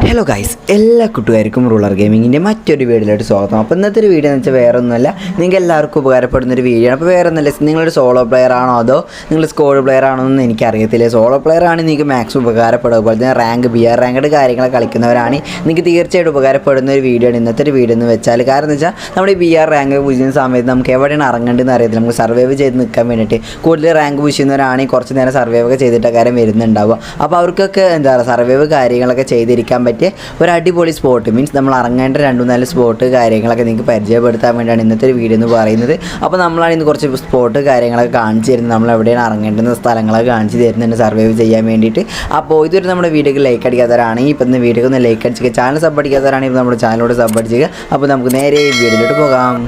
Hello guys, എല്ലാ കൂട്ടുകാർക്കും ruler ഗെയിമിങ്ങിൻ്റെ മറ്റൊരു വീഡിയോയിലോട്ട് സ്വാഗതം. അപ്പോൾ ഇന്നത്തെ ഒരു വീഡിയോ എന്ന് വെച്ചാൽ വേറെ ഒന്നുമല്ല, നിങ്ങൾക്ക് എല്ലാവർക്കും ഉപകാരപ്പെടുന്നൊരു വീഡിയോ ആണ്. അപ്പോൾ വേറെ ഒന്നുമല്ല, നിങ്ങളൊരു സോളോ പ്ലെയർ ആണോ അതോ നിങ്ങൾ സ്ക്വാഡ് പ്ലെയർ ആണോ എന്ന് എനിക്കറിയത്തില്ല. സോളോ പ്ലെയർ ആണ് നിങ്ങൾക്ക് മാക്സിമം ഉപകാരപ്പെടും. അതുപോലെ തന്നെ റാങ്ക് BR റാങ്കഡ് കാര്യങ്ങളൊക്കെ കളിക്കുന്നവരാണ് നിങ്ങൾക്ക് തീർച്ചയായിട്ടും ഉപകാരപ്പെടുന്ന ഒരു വീഡിയോ ആണ് ഇന്നത്തെ ഒരു വീഡിയോ എന്ന് വെച്ചാൽ. കാരണം എന്ന് വെച്ചാൽ നമ്മുടെ ഈ BR റാങ്ക് പുഷ് ചെയ്യുന്ന സമയത്ത് നമുക്ക് എവിടെയാണ് ഇറങ്ങേണ്ടതെന്ന് അറിയത്തില്ല. നമുക്ക് സർവൈവ് ചെയ്ത് നിൽക്കാൻ വേണ്ടിയിട്ട് കൂടുതൽ റാങ്ക് പുഷ് ചെയ്യുന്നവരാണെങ്കിൽ കുറച്ച് നേരം സർവൈവ് ഒക്കെ ചെയ്തിട്ട് കാര്യം വരുന്നുണ്ടാവുക. അപ്പോൾ അവർക്കൊക്കെ എന്താ പറയുക, സർവൈവ് കാര്യങ്ങളൊക്കെ ചെയ്തിരിക്കാൻ പറ്റിയ ഒരു അടിപൊളി സ്പോട്ട് മീൻസ് നമ്മൾ ഇറങ്ങേണ്ട 2-4 സ്പോട്ട് കാര്യങ്ങളൊക്കെ നിങ്ങൾക്ക് പരിചയപ്പെടുത്താൻ വേണ്ടിയാണ് ഇന്നത്തെ ഒരു വീഡിയോ എന്ന് പറയുന്നത്. അപ്പോൾ നമ്മളാണ് ഇന്ന് കുറച്ച് സ്പോട്ട് കാര്യങ്ങളൊക്കെ കാണിച്ചു തരുന്നത്, നമ്മൾ എവിടെയാണ് ഇറങ്ങേണ്ടുന്ന സ്ഥലങ്ങളൊക്കെ കാണിച്ചു തരുന്നുണ്ട് സർവൈവ് ചെയ്യാൻ വേണ്ടിയിട്ട്. അപ്പോൾ ഇതൊരു നമ്മുടെ വീഡിയോക്ക് ലൈക്ക് അടിക്കാത്തവരാണെങ്കിൽ ഇപ്പം ഇന്ന് വീഡിയോക്ക് ഒന്ന് ലൈക്ക് അടിക്കുക, ചാനൽ സബ് അടിക്കാത്തവരാണെങ്കിൽ നമ്മുടെ ചാനലോട് സബ് അടിക്കുക. അപ്പോൾ നമുക്ക് നേരെ ഈ വീഡിയോയിലോട്ട് പോകാം.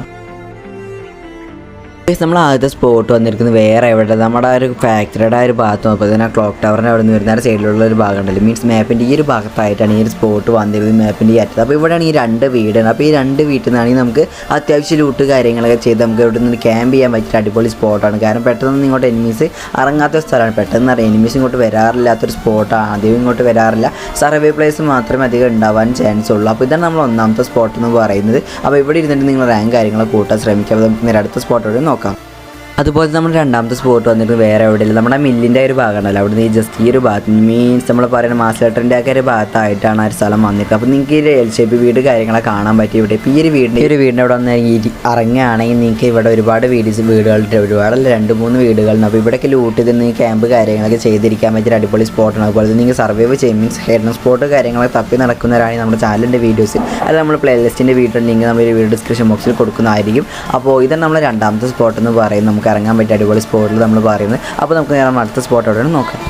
നമ്മൾ ആദ്യത്തെ സ്പോട്ട് വന്നിരിക്കുന്നത് വേറെ എവിടെ, നമ്മുടെ ഒരു ഫാക്ടറിയുടെ ഒരു ഭാഗത്ത് നോക്കുമ്പോൾ തന്നെ ക്ലോക്ക് ടവറിൻ്റെ അവിടെ നിന്ന് വരുന്ന സൈഡിലുള്ള ഒരു ഭാഗം ഉണ്ടല്ലോ, മീൻസ് മാപ്പിൻ്റെ ഈ ഒരു ഭാഗത്തായിട്ടാണ് ഈ ഒരു സ്പോട്ട് വന്നിരുന്നത്, മാപ്പിൻ്റെ ഈ അറ്റത്ത്. അപ്പോൾ ഇവിടെയാണ് ഈ 2 വീടാണ്. അപ്പോൾ ഈ 2 വീട്ടിൽ നിന്നാണെങ്കിൽ നമുക്ക് അത്യാവശ്യം ലൂട്ട് കാര്യങ്ങളൊക്കെ ചെയ്ത് നമുക്ക് ഇവിടെ നിന്ന് ക്യാമ്പ് ചെയ്യാൻ പറ്റിയ അടിപൊളി സ്പോട്ടാണ്. കാരണം പെട്ടെന്ന് ഇങ്ങോട്ട് എനിമീസ് ഇറങ്ങാത്ത സ്ഥലമാണ്, പെട്ടെന്ന് അറിയാം എനിമീസ് ഇങ്ങോട്ട് വരാറില്ലാത്തൊരു സ്പോട്ടാണ്, അധികം ഇങ്ങോട്ട് വരാറില്ല, സർവേ പ്ലേസ് മാത്രമേ അധികം ഉണ്ടാവാൻ ചാൻസ് ഉള്ളൂ. അപ്പോൾ ഇതാണ് നമ്മൾ ഒന്നാമത്തെ സ്പോട്ട് എന്ന് പറയുന്നത്. അപ്പോൾ ഇവിടെ ഇരുന്നിട്ട് നിങ്ങൾ റാങ്ക് കാര്യങ്ങൾ കൂട്ടാൻ ശ്രമിക്കുക. അപ്പോൾ നമുക്ക് നേരെ അടുത്ത സ്പോട്ടോട് നോക്കാം. അതുപോലെ നമ്മൾ രണ്ടാമത്തെ സ്പോട്ട് വന്നിട്ട് വേറെ എവിടെയില്ല, നമ്മുടെ മില്ലിൻ്റെ ഒരു ഭാഗമാണല്ലോ, അവിടെ നിന്ന് ജസ്റ്റ് ഈ ഒരു ഭാഗത്ത് മീൻസ് നമ്മൾ പറയുന്ന മാസ്റ്ററിൻ്റെ ഒക്കെ ഒരു ഭാഗത്തായിട്ടാണ് ആ ഒരു സ്ഥലം വന്നിട്ട്. അപ്പോൾ നിങ്ങൾക്ക് ഈ എൽ ഷേപ്പ് വീട് കാര്യങ്ങളൊക്കെ കാണാൻ പറ്റും ഇവിടെ. ഇപ്പോൾ ഈ ഒരു വീടിൻ്റെ അവിടെ വന്ന് ഇറങ്ങുകയാണെങ്കിൽ നിങ്ങൾക്ക് ഇവിടെ ഒരുപാട് വീടുകളുണ്ട്, ഒരുപാടല്ല 2-3 വീടുകളുണ്ട്. അപ്പോൾ ഇവിടെയൊക്കെ ലൂട്ട് ചെയ്ത് നിങ്ങൾക്ക് ക്യാമ്പ് കാര്യങ്ങളൊക്കെ ചെയ്തിരിക്കാൻ പറ്റിയ അടിപൊളി സ്പോട്ടാണ്. അതുപോലെ തന്നെ നിങ്ങൾക്ക് സർവൈവ് ചെയ്യും മീൻസ് ഹെഡൻ സ്പോട്ട് കാര്യങ്ങളൊക്കെ തപ്പി നടക്കുന്നവരാണെങ്കിൽ നമ്മുടെ ചാനലിൻ്റെ വീഡിയോസ് അത് നമ്മൾ പ്ലേലിസ്റ്റിൻ്റെ വീഡിയോ ലിങ്ക് നമ്മൾ വീഡിയോ ഡിസ്ക്രിപ്ഷൻ ബോക്സിൽ കൊടുക്കുന്നതായിരിക്കും. അപ്പോൾ ഇതാണ് നമ്മൾ രണ്ടാമത്തെ സ്പോട്ട് എന്ന് പറയുന്നത്, നമുക്ക് ഇറങ്ങാൻ പറ്റിയ അടിപൊളി സ്പോട്ടിൽ നമ്മൾ പറയുന്നത്. അപ്പോൾ നമുക്ക് നേരം അടുത്ത സ്പോട്ടോടെ നോക്കാം.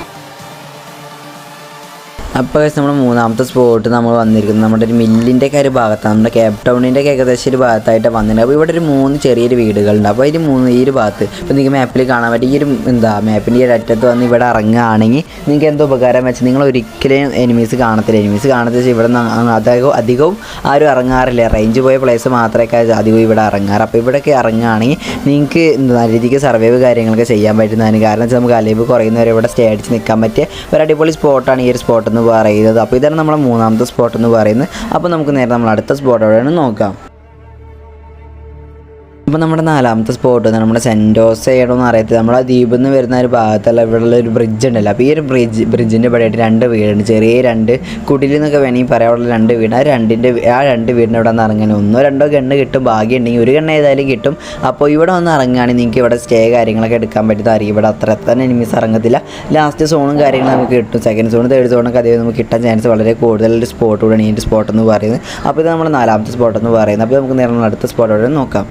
അപ്പോൾ നമ്മൾ മൂന്നാമത്തെ സ്പോട്ട് നമ്മൾ വന്നിരിക്കുന്നത് നമ്മുടെ ഒരു മില്ലിൻ്റെ ഒക്കെ ഒരു ഭാഗത്താണ്, നമ്മുടെ കേപ്പ് ടൗണിൻ്റെ ഒക്കെ ഏകദേശം ഒരു ഭാഗത്തായിട്ട് വന്നിട്ടുണ്ട്. അപ്പോൾ ഇവിടെ ഒരു 3 ചെറിയൊരു വീടുകളുണ്ട്. അപ്പോൾ ഈ ഒരു ഭാഗത്ത് ഇപ്പോൾ നിങ്ങൾക്ക് മാപ്പിൽ കാണാൻ പറ്റും, ഈ ഒരു മാപ്പിൻ്റെ ഈ അറ്റത്ത് വന്ന് ഇവിടെ ഇറങ്ങുകയാണെങ്കിൽ നിങ്ങൾക്ക് എന്തോ ഉപകാരം വെച്ചാൽ നിങ്ങൾ ഒരിക്കലും എനിമീസ് കാണത്തില്ല. ഇവിടെ അധികവും ആരും ഇറങ്ങാറില്ല, റേഞ്ച് പോയ പ്ലേസ് മാത്രമേ അധികവും ഇവിടെ ഇറങ്ങാറ്. അപ്പോൾ ഇവിടെയൊക്കെ ഇറങ്ങുകയാണെങ്കിൽ നിങ്ങൾക്ക് നല്ല രീതിക്ക് സർവൈവ് കാര്യങ്ങളൊക്കെ ചെയ്യാൻ പറ്റുന്നതാണ്. കാരണം വെച്ചാൽ നമുക്ക് അലൈവ് കുറയുന്നവരെ ഇവിടെ സ്റ്റേ അടിച്ച് നിൽക്കാൻ പറ്റിയ ഒരു അടിപൊളി സ്പോട്ടാണ് ഈ ഒരു സ്പോട്ട് എന്ന് പറയുന്നത്. അപ്പോൾ ഇതാണ് നമ്മുടെ മൂന്നാമത്തെ സ്പോട്ട് എന്ന് പറയുന്നത്. അപ്പോൾ നമുക്ക് നേരെ നമ്മൾ അടുത്ത സ്പോട്ടോടെയാണ് നോക്കാം. അപ്പോൾ നമ്മുടെ നാലാമത്തെ സ്പോട്ട് നമ്മുടെ സെൻറ്റോസ ഏടോന്ന് അറിയത്തില്ല, നമ്മുടെ ദ്വീപിൽ നിന്ന് വരുന്ന ഒരു ഭാഗത്തുള്ള ഇവിടെയുള്ള ഒരു ബ്രിഡ്ജ് ഉണ്ടല്ലോ. അപ്പോൾ ഈ ഒരു ബ്രിഡ്ജിൻ്റെ ഇവിടെയായിട്ട് 2 വീടുണ്ട്, ചെറിയ 2 കുടിലിൽ നിന്നൊക്കെ വേണമെങ്കിൽ പറയാനുള്ള 2 വീട്. ആ 2 വീടിൻ്റെ ഇവിടെ വന്ന് ഇറങ്ങാൻ 1-2 ഗണ്ണ് കിട്ടും, ഭാഗ്യം ഉണ്ടെങ്കിൽ ഒരു ഗണ്ണ് ഏതായാലും കിട്ടും. അപ്പോൾ ഇവിടെ വന്ന് ഇറങ്ങുകയാണെങ്കിൽ നിങ്ങൾക്ക് ഇവിടെ സ്റ്റേ കാര്യങ്ങളൊക്കെ എടുക്കാൻ പറ്റുന്നതായിരിക്കും. ഇവിടെ അത്ര തന്നെ എനിമീസ് ഇറങ്ങത്തില്ല, ലാസ്റ്റ് സോണും കാര്യങ്ങളും നമുക്ക് കിട്ടും, സെക്കൻഡ് സോണും തേർഡ് സോണൊക്കെ അധികം നമുക്ക് കിട്ടാൻ ചാൻസ് വളരെ കൂടുതലൊരു സ്പോട്ട് കൂടെയാണ് ഈ ഒരു സ്പോട്ട് എന്ന് പറയുന്നത്. അപ്പോൾ ഇത് നമ്മുടെ നാലാമത്തെ സ്പോട്ട് എന്ന് പറയുന്നത്. അപ്പോൾ നമുക്ക് നേരെ അടുത്ത സ്പോട്ടോടെ നോക്കാം.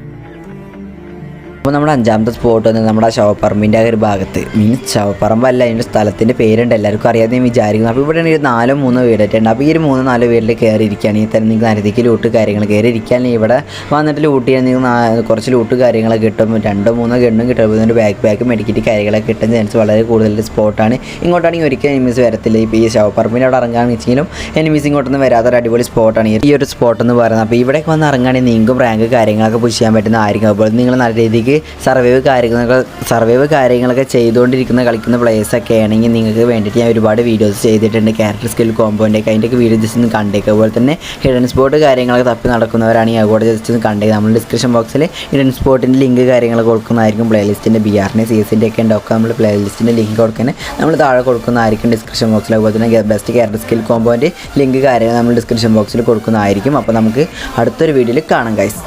അപ്പോൾ നമ്മുടെ അഞ്ചാമത്തെ സ്പോട്ട് വന്നത് നമ്മുടെ ശവപ്പറമ്പിൻ്റെ ആ ഒരു ഭാഗത്ത്, മീൻസ് ശവപ്പറമ്പല്ല, അതിൻ്റെ സ്ഥലത്തിൻ്റെ പേരുണ്ട്, എല്ലാവർക്കും അറിയാതെ ഞാൻ വിചാരിക്കുന്നു. അപ്പോൾ ഇവിടെ 4-3 വീടായിട്ടുണ്ട്. അപ്പോൾ ഈ ഒരു 3-4 വീട്ടിൽ കയറിയിരിക്കുകയാണെങ്കിൽ തന്നെ നിങ്ങൾക്ക് നരതിക്ക് ലൂട്ട് കാര്യങ്ങൾ കയറിയിരിക്കുകയാണെങ്കിൽ ഇവിടെ വന്നിട്ട് ലൂട്ട് ചെയ്യാൻ നിങ്ങൾ കുറച്ച് ലൂട്ട് കാര്യങ്ങളൊക്കെ കിട്ടും, 2-3 ഗണ്ണും കിട്ടും, അതിൻ്റെ ബാക്ക് മെഡിക്കറ്റ് കാര്യങ്ങളൊക്കെ കിട്ടുന്ന ചാൻസ് വളരെ കൂടുതൽ സ്പോട്ടാണ്. ഇങ്ങോട്ടാണെങ്കിൽ ഒരിക്കലും എനിമീസ് വരത്തില്ല. ഇപ്പോൾ ഈ ശവപ്പറമ്പിൻ്റെ അവിടെ ഇറങ്ങുകയാണെന്ന് വെച്ചെങ്കിലും എനിമീസ് ഇങ്ങോട്ടൊന്നും വരാത്തൊരു അടിപൊളി സ്പോട്ടാണ് ഈ ഒരു സ്പോട്ട് എന്ന് പറയുന്നത്. അപ്പോൾ ഇവിടേക്ക് വന്ന് ഇറങ്ങുകയാണെങ്കിൽ നിങ്ങൾക്കും റാങ്ക് കാര്യങ്ങളൊക്കെ പുഷ് ചെയ്യാൻ പറ്റുന്നതായിരിക്കും. അതുപോലെ നിങ്ങൾ നല്ല രീതിക്ക് സർവൈവ് കാര്യങ്ങളൊക്കെ ചെയ്തുകൊണ്ടിരിക്കുന്ന കളിക്കുന്ന പ്ലേയേഴ്സൊക്കെ ആണെങ്കിൽ നിങ്ങൾക്ക് വേണ്ടിയിട്ട് ഞാൻ ഒരുപാട് വീഡിയോസ് ചെയ്തിട്ടുണ്ട്, ക്യാരക്ടർ സ്കിൽ കോമ്പോൻ്റെയൊക്കെ അതിൻ്റെയൊക്കെ വീഡിയോ ജസ്റ്റ് ഒന്ന് കണ്ടേക്കുക. അതുപോലെ തന്നെ ഹിഡൻ സ്പോട്ട് കാര്യങ്ങളൊക്കെ തപ്പി നടക്കുന്നവരാണെങ്കിൽ അതുകൂടെ ജസ്റ്റ് ഒന്ന് കണ്ടേക്കുക. നമ്മൾ ഡിസ്ക്രിപ്ഷൻ ബോക്സിൽ ഹിഡൻ സ്പോട്ടിൻ്റെ ലിങ്ക് കാര്യങ്ങൾ കൊടുക്കുന്നതായിരിക്കും, പ്ലേലിസ്റ്റിൻ്റെ BRൻ്റെ CSൻ്റെ ഒക്കെ ഉണ്ടാക്കുക, നമ്മൾ പ്ലേലിസ്റ്റിൻ്റെ ലിങ്ക് കൊടുക്കാൻ നമ്മൾ താഴെ കൊടുക്കുന്നതായിരിക്കും ഡിസ്ക്രിപ്ഷൻ ബോക്സിൽ. അതുപോലെ തന്നെ ബെസ്റ്റ് ക്യാരക്ടർ സ്കിൽ കോമ്പോൻ്റെ ലിങ്ക് കാര്യങ്ങൾ നമ്മൾ ഡിസ്ക്രിപ്ഷൻ ബോക്സിൽ കൊടുക്കുന്നതായിരിക്കും. അപ്പോൾ നമുക്ക് അടുത്തൊരു വീഡിയോയിൽ കാണാം ഗൈസ്.